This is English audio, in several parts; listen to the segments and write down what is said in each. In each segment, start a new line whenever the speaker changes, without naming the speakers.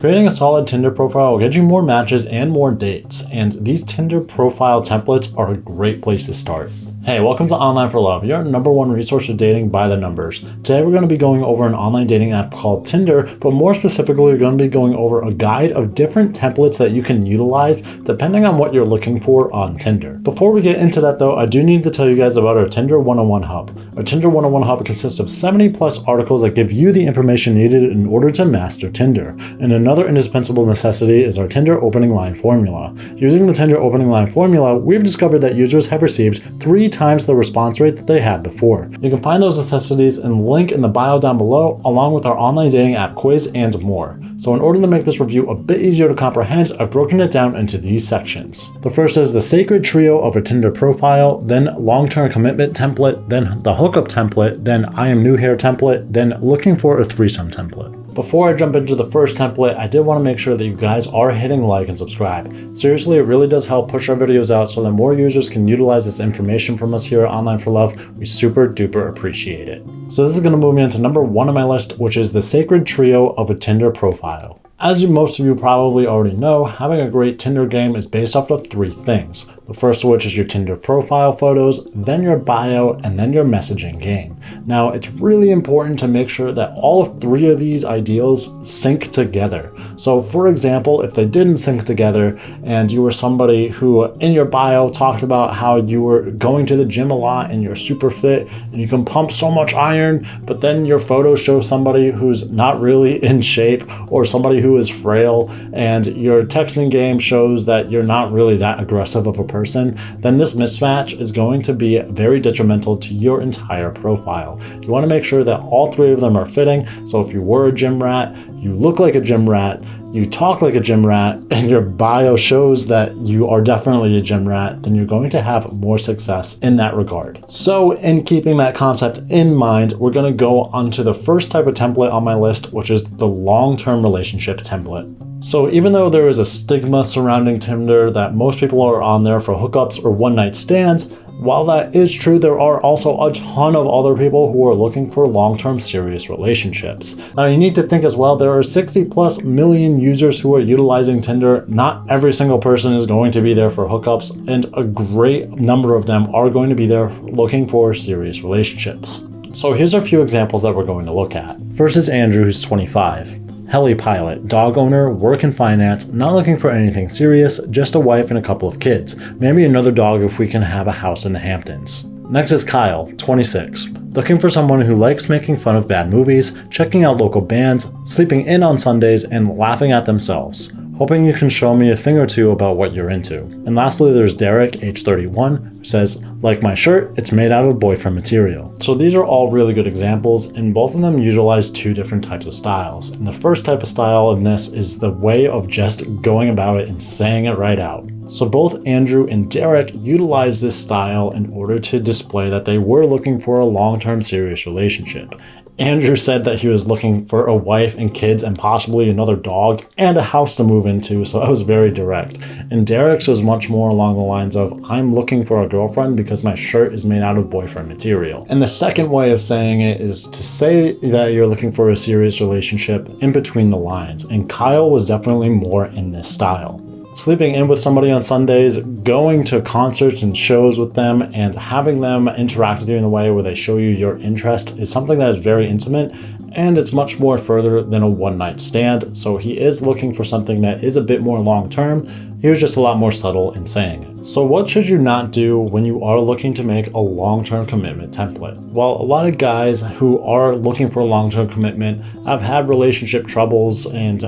Creating a solid Tinder profile will get you more matches and more dates, and these Tinder profile templates are a great place to start. Hey, welcome to Online for Love, your #1 resource for dating by the numbers. Today we're going to be going over an online dating app called Tinder, but more specifically we're going to be going over a guide of different templates that you can utilize depending on what you're looking for on Tinder. Before we get into that though, I do need to tell you guys about our Tinder 101 Hub. Our Tinder 101 Hub consists of 70 plus articles that give you the information needed in order to master Tinder. And another indispensable necessity is our Tinder opening line formula. Using the Tinder opening line formula, we've discovered that users have received 3 times the response rate that they had before. You can find those necessities in the link in the bio down below, along with our online dating app quiz and more. So in order to make this review a bit easier to comprehend, I've broken it down into these sections. The first is the sacred trio of a Tinder profile, then long-term commitment template, then the hookup template, then I am new here template, then looking for a threesome template. Before I jump into the first template, I did want to make sure that you guys are hitting like and subscribe. Seriously, it really does help push our videos out so that more users can utilize this information from us here at Online for Love. We super duper appreciate it. So this is going to move me into number 1 on my list, which is the sacred trio of a Tinder profile. As most of you probably already know, having a great Tinder game is based off of 3 things. The first of which is your Tinder profile photos, then your bio, and then your messaging game. Now, it's really important to make sure that all 3 of these ideals sync together. So for example, if they didn't sync together and you were somebody who in your bio talked about how you were going to the gym a lot and you're super fit and you can pump so much iron, but then your photos show somebody who's not really in shape or somebody who is frail, and your texting game shows that you're not really that aggressive of a person, then this mismatch is going to be very detrimental to your entire profile. You want to make sure that all 3 of them are fitting. So if you were a gym rat, you look like a gym rat, you talk like a gym rat, and your bio shows that you are definitely a gym rat, then you're going to have more success in that regard. So in keeping that concept in mind, we're going to go onto the first type of template on my list, which is the long-term relationship template. So even though there is a stigma surrounding Tinder that most people are on there for hookups or one-night stands, while that is true, there are also a ton of other people who are looking for long-term serious relationships. Now you need to think as well, there are 60+ million users who are utilizing Tinder. Not every single person is going to be there for hookups, and a great number of them are going to be there looking for serious relationships. So here's a few examples that we're going to look at. First is Andrew, who's 25. Heli pilot, dog owner, work in finance, not looking for anything serious, just a wife and a couple of kids. Maybe another dog if we can have a house in the Hamptons. Next is Kyle, 26. Looking for someone who likes making fun of bad movies, checking out local bands, sleeping in on Sundays, and laughing at themselves. Hoping you can show me a thing or two about what you're into. And lastly, there's Derek, age 31, who says, like my shirt, it's made out of boyfriend material. So these are all really good examples, and both of them utilize 2 different types of styles. And the first type of style in this is the way of just going about it and saying it right out. So both Andrew and Derek utilized this style in order to display that they were looking for a long-term serious relationship. Andrew said that he was looking for a wife and kids and possibly another dog and a house to move into, so I was very direct. And Derek's was much more along the lines of, I'm looking for a girlfriend because my shirt is made out of boyfriend material. And the second way of saying it is to say that you're looking for a serious relationship in between the lines, and Kyle was definitely more in this style. Sleeping in with somebody on Sundays, going to concerts and shows with them, and having them interact with you in a way where they show you your interest is something that is very intimate, and it's much more further than a one-night stand. So he is looking for something that is a bit more long-term. He was just a lot more subtle in saying it. So what should you not do when you are looking to make a long-term commitment template? Well, a lot of guys who are looking for a long-term commitment have had relationship troubles, and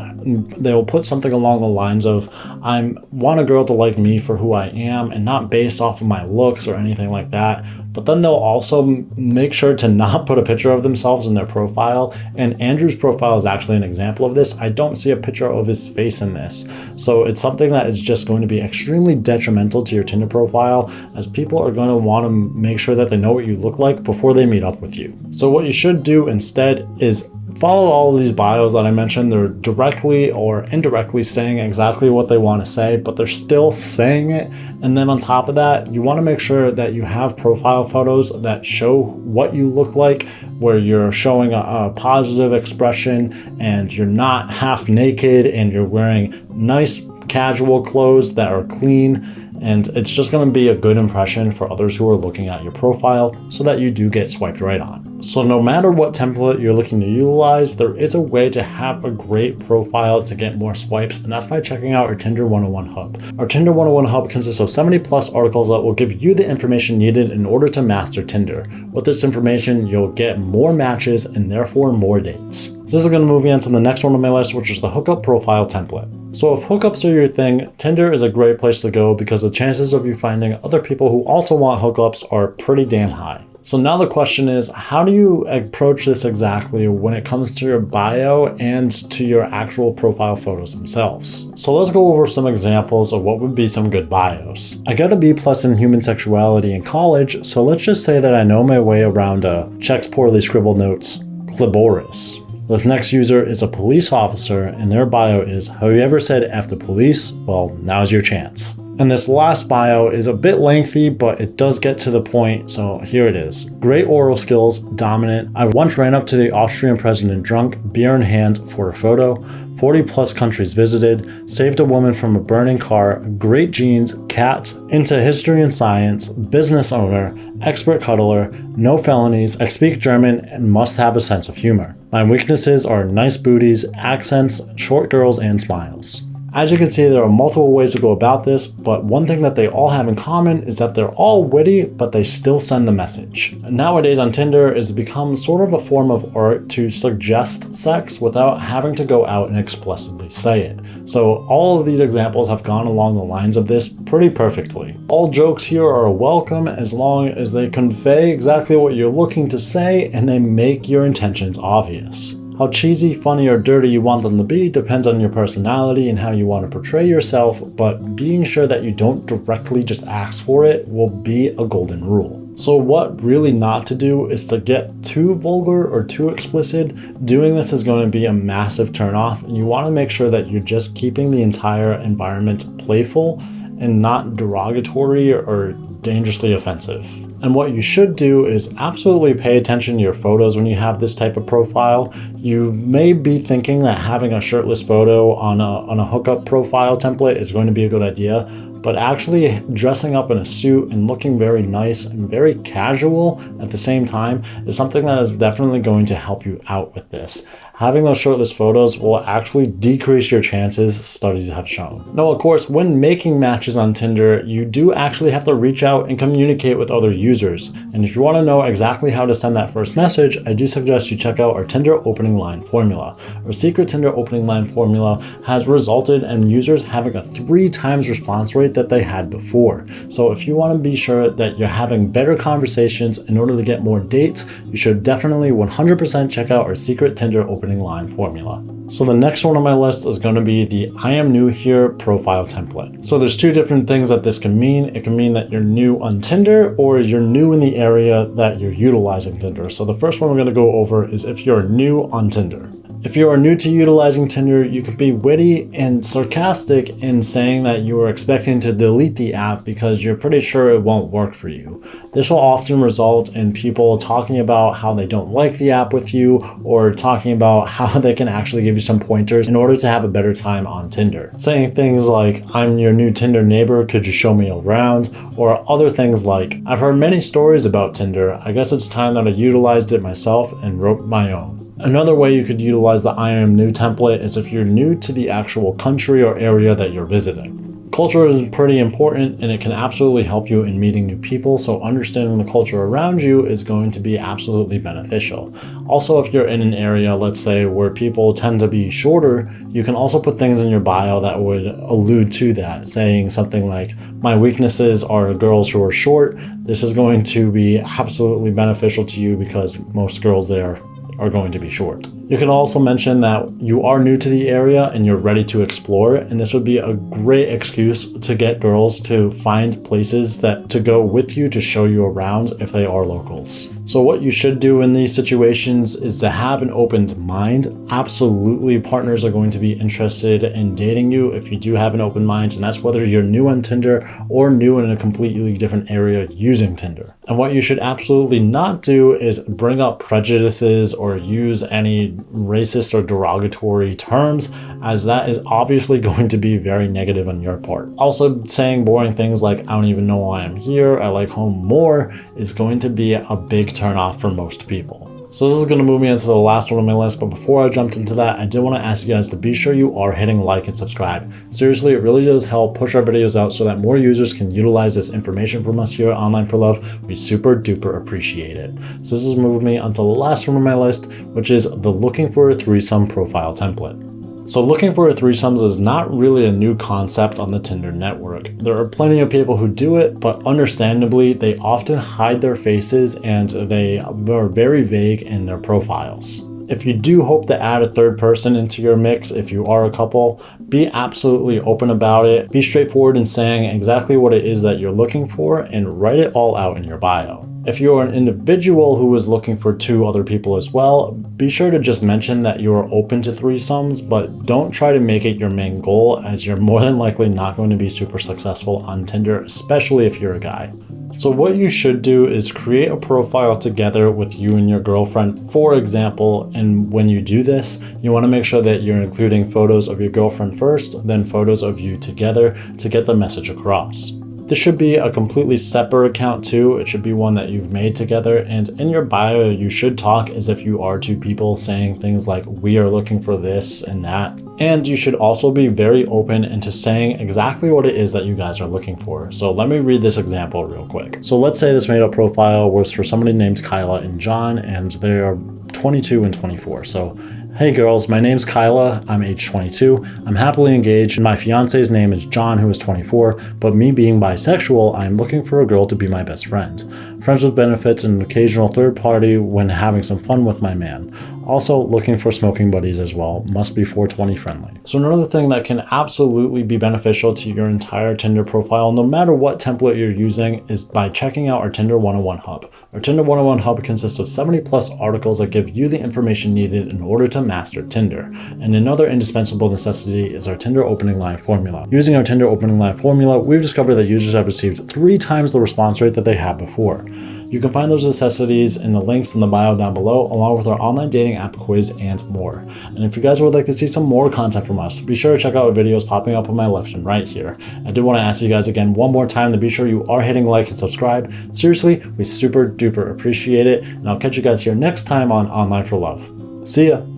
they'll put something along the lines of, I want a girl to like me for who I am and not based off of my looks or anything like that. But then they'll also make sure to not put a picture of themselves in their profile. And Andrew's profile is actually an example of this. I don't see a picture of his face in this. So it's something that is just going to be extremely detrimental to your Tinder profile, as people are going to want to make sure that they know what you look like before they meet up with you. So what you should do instead is follow all of these bios that I mentioned. They're directly or indirectly saying exactly what they want to say, but they're still saying it. And then on top of that, you want to make sure that you have profile photos that show what you look like where you're showing a positive expression and you're not half naked and you're wearing nice casual clothes that are clean, and it's just going to be a good impression for others who are looking at your profile so that you do get swiped right on. So no matter what template you're looking to utilize, there is a way to have a great profile to get more swipes, and that's by checking out our Tinder 101 Hub. Our Tinder 101 Hub consists of 70 plus articles that will give you the information needed in order to master Tinder. With this information, you'll get more matches and therefore more dates. So this is going to move me on to the next one on my list, which is the hookup profile template. So if hookups are your thing, Tinder is a great place to go because the chances of you finding other people who also want hookups are pretty damn high. So now the question is, how do you approach this exactly when it comes to your bio and to your actual profile photos themselves? So let's go over some examples of what would be some good bios. I got a B+ in human sexuality in college, so let's just say that I know my way around checks poorly scribbled notes, clitoris. This next user is a police officer and their bio is, have you ever said F the police? Well, now's your chance. And this last bio is a bit lengthy, but it does get to the point, so here it is. Great oral skills, dominant. I once ran up to the Austrian president drunk, beer in hand for a photo. 40 plus countries visited, saved a woman from a burning car, great genes, cats, into history and science, business owner, expert cuddler, no felonies, I speak German and must have a sense of humor. My weaknesses are nice booties, accents, short girls, and smiles. As you can see, there are multiple ways to go about this, but one thing that they all have in common is that they're all witty, but they still send the message. Nowadays on Tinder, it's become sort of a form of art to suggest sex without having to go out and explicitly say it. So all of these examples have gone along the lines of this pretty perfectly. All jokes here are welcome as long as they convey exactly what you're looking to say and they make your intentions obvious. How cheesy, funny, or dirty you want them to be depends on your personality and how you want to portray yourself, but being sure that you don't directly just ask for it will be a golden rule. So what really not to do is to get too vulgar or too explicit. Doing this is going to be a massive turnoff, and you want to make sure that you're just keeping the entire environment playful and not derogatory or dangerously offensive. And what you should do is absolutely pay attention to your photos when you have this type of profile. You may be thinking that having a shirtless photo on a hookup profile template is going to be a good idea, but actually dressing up in a suit and looking very nice and very casual at the same time is something that is definitely going to help you out with this. Having those shirtless photos will actually decrease your chances, studies have shown. Now, of course, when making matches on Tinder, you do actually have to reach out and communicate with other users. And if you want to know exactly how to send that first message, I do suggest you check out our Tinder opening line formula. Our secret Tinder opening line formula has resulted in users having a 3 times response rate that they had before. So if you want to be sure that you're having better conversations in order to get more dates, you should definitely 100% check out our secret Tinder opening line formula. So the next one on my list is going to be the I am new here profile template. So there's 2 different things that this can mean. It can mean that you're new on Tinder or you're new in the area that you're utilizing Tinder. So the first one we're going to go over is if you're new on Tinder. If you are new to utilizing Tinder, you can be witty and sarcastic in saying that you are expecting to delete the app because you're pretty sure it won't work for you. This will often result in people talking about how they don't like the app with you or talking about how they can actually give you some pointers in order to have a better time on Tinder. Saying things like, I'm your new Tinder neighbor, could you show me around? Or other things like, I've heard many stories about Tinder, I guess it's time that I utilized it myself and wrote my own. Another way you could utilize the I am new template is if you're new to the actual country or area that you're visiting. Culture is pretty important and it can absolutely help you in meeting new people, so understanding the culture around you is going to be absolutely beneficial. Also, if you're in an area, let's say, where people tend to be shorter, you can also put things in your bio that would allude to that, saying something like, my weaknesses are girls who are short. This is going to be absolutely beneficial to you because most girls there are going to be short. You can also mention that you are new to the area and you're ready to explore, and this would be a great excuse to get girls to find places that to go with you to show you around if they are locals. So what you should do in these situations is to have an open mind. Absolutely, partners are going to be interested in dating you if you do have an open mind, and that's whether you're new on Tinder or new in a completely different area using Tinder. And what you should absolutely not do is bring up prejudices or use any racist or derogatory terms, as that is obviously going to be very negative on your part. Also, saying boring things like, I don't even know why I'm here, I like home more, is going to be a big turn off for most people. So this is going to move me into the last one on my list, but before I jumped into that, I did want to ask you guys to be sure you are hitting like and subscribe. Seriously, it really does help push our videos out so that more users can utilize this information from us here at Online for Love. We super duper appreciate it. So this is moving me onto the last one on my list, which is the looking for a threesome profile template. So looking for a threesomes is not really a new concept on the Tinder network. There are plenty of people who do it, but understandably, they often hide their faces and they are very vague in their profiles. If you do hope to add a third person into your mix, if you are a couple, be absolutely open about it. Be straightforward in saying exactly what it is that you're looking for and write it all out in your bio. If you are an individual who is looking for 2 other people as well, be sure to just mention that you are open to threesomes, but don't try to make it your main goal, as you're more than likely not going to be super successful on Tinder, especially if you're a guy. So what you should do is create a profile together with you and your girlfriend, for example, and when you do this, you want to make sure that you're including photos of your girlfriend first, then photos of you together to get the message across. This should be a completely separate account too. It should be one that you've made together, and in your bio you should talk as if you are 2 people, saying things like, we are looking for this and that. And you should also be very open into saying exactly what it is that you guys are looking for. So let me read this example real quick. So let's say this made up profile was for somebody named Kyla and John, and they are 22 and 24. So, hey girls, my name's Kyla, I'm age 22, I'm happily engaged, and my fiance's name is John, who is 24, but me being bisexual, I am looking for a girl to be my best friend. Friends with benefits and an occasional third party when having some fun with my man. Also looking for smoking buddies as well, must be 420 friendly. So another thing that can absolutely be beneficial to your entire Tinder profile, no matter what template you're using, is by checking out our Tinder 101 Hub. Our Tinder 101 Hub consists of 70+ articles that give you the information needed in order to master Tinder. And another indispensable necessity is our Tinder opening line formula. Using our Tinder opening line formula, we've discovered that users have received 3 times the response rate that they had before. You can find those necessities in the links in the bio down below, along with our online dating app quiz and more. And if you guys would like to see some more content from us, be sure to check out our videos popping up on my left and right here. I did want to ask you guys again one more time to be sure you are hitting like and subscribe. Seriously, we super duper appreciate it, and I'll catch you guys here next time on Online for Love. See ya!